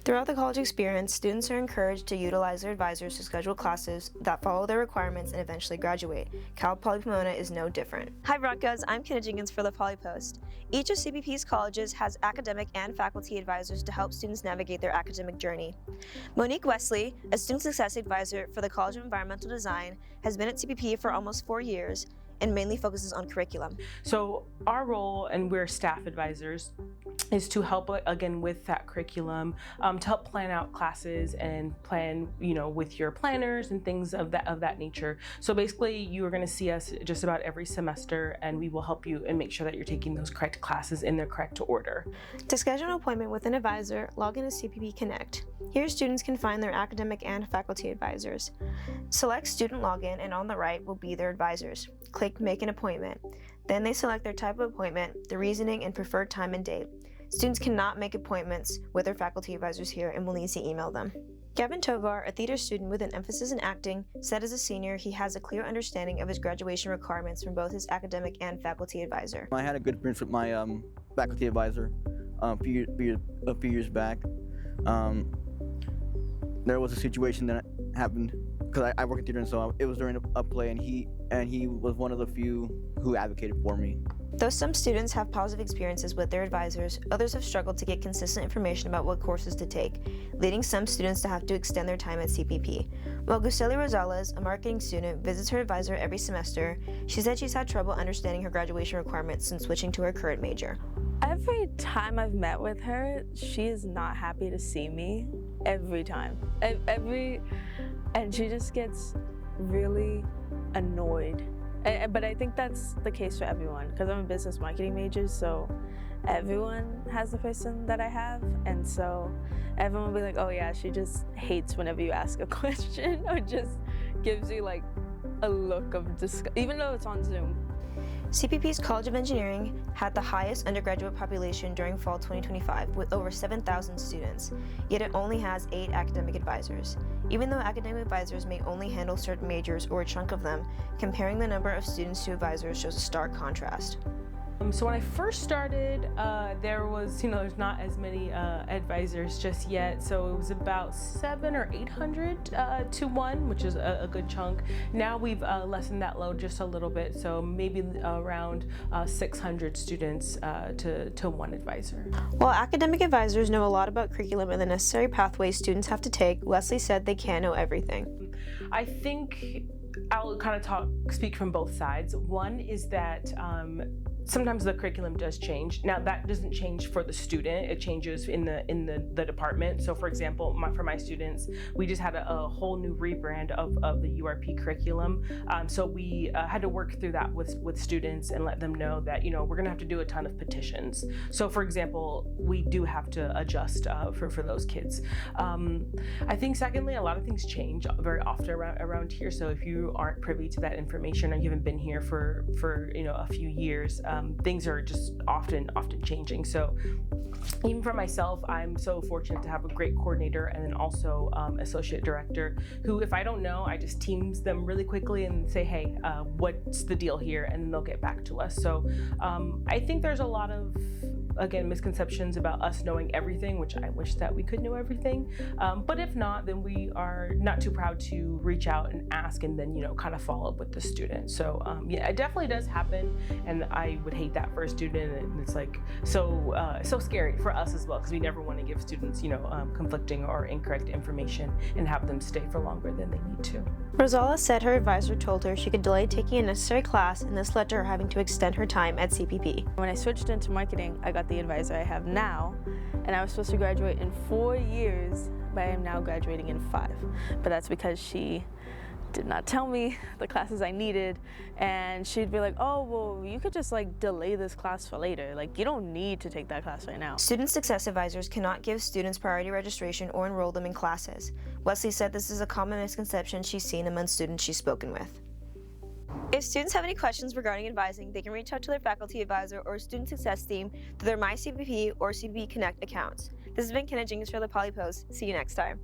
Throughout the college experience, students are encouraged to utilize their advisors to schedule classes that follow their requirements and eventually graduate. Cal Poly Pomona is no different. Hi Broncos, I'm Kenna Jenkins for the Poly Post. Each of CPP's colleges has academic and faculty advisors to help students navigate their academic journey. Monique Wesley, a student success advisor for the College of Environmental Design, has been at CPP for almost 4 years and mainly focuses on curriculum. So our role, and we're staff advisors, is to help again with that curriculum, to help plan out classes and plan, with your planners and things of that nature. So basically, you are going to see us just about every semester, and we will help you and make sure that you're taking those correct classes in their correct order. To schedule an appointment with an advisor, log into CPP Connect. Here, students can find their academic and faculty advisors. Select Student Login, and on the right will be their advisors. Click Make an Appointment. Then they select their type of appointment, the reasoning, and preferred time and date. Students cannot make appointments with their faculty advisors here and will need to email them. Gaven Tovar, a theater student with an emphasis in acting, said as a senior he has a clear understanding of his graduation requirements from both his academic and faculty advisor. I had a good experience with my faculty advisor a few years back. There was a situation that happened because I work in theater, and so it was during a play, and he was one of the few who advocated for me. Though some students have positive experiences with their advisors, others have struggled to get consistent information about what courses to take, leading some students to have to extend their time at CPP. While Guicely Rosalez, a marketing student, visits her advisor every semester, she said she's had trouble understanding her graduation requirements since switching to her current major. Every time I've met with her, she is not happy to see me. Every time. And she just gets really annoyed. But I think that's the case for everyone, because I'm a business marketing major, so everyone has the person that I have, and so everyone will be like, oh yeah, she just hates whenever you ask a question, or just gives you like a look of disgust, even though it's on Zoom. CPP's College of Engineering had the highest undergraduate population during fall 2025 with over 7,000 students, yet it only has 8 academic advisors. Even though academic advisors may only handle certain majors or a chunk of them, comparing the number of students to advisors shows a stark contrast. So when I first started, there was, there's not as many advisors just yet. So it was about 700 or 800 to 1, which is a good chunk. Now we've lessened that load just a little bit. So maybe around 600 students to 1 advisor. While academic advisors know a lot about curriculum and the necessary pathways students have to take, Wesley said they can't know everything. I think I'll kind of speak from both sides. One is that sometimes the curriculum does change. Now that doesn't change for the student, it changes in the department. So for example, for my students, we just had a whole new rebrand of the URP curriculum. So we had to work through that with students and let them know that, we're gonna have to do a ton of petitions. So for example, we do have to adjust for those kids. I think secondly, a lot of things change very often around here. So if you aren't privy to that information or you haven't been here for a few years, things are just often changing. So even for myself, I'm so fortunate to have a great coordinator and then also associate director who, if I don't know, I just teams them really quickly and say, hey, what's the deal here? And then they'll get back to us. So I think there's a lot of, again, misconceptions about us knowing everything, which I wish that we could know everything. But if not, then we are not too proud to reach out and ask and then, kind of follow up with the student. So yeah, it definitely does happen. And I would hate that for a student. And it's like so scary for us as well, because we never want to give students, conflicting or incorrect information and have them stay for longer than they need to. Rosalez said her advisor told her she could delay taking a necessary class, and this led to her having to extend her time at CPP. When I switched into marketing, I got the advisor I have now, and I was supposed to graduate in 4 years, but I am now graduating in 5. But that's because she did not tell me the classes I needed, and she'd be like, oh, well, you could just delay this class for later. You don't need to take that class right now. Student success advisors cannot give students priority registration or enroll them in classes. Wesley said this is a common misconception she's seen among students she's spoken with. If students have any questions regarding advising, they can reach out to their faculty advisor or student success team through their MyCPP or CPP Connect accounts. This has been Kenna Jenkins for the Poly Post. See you next time.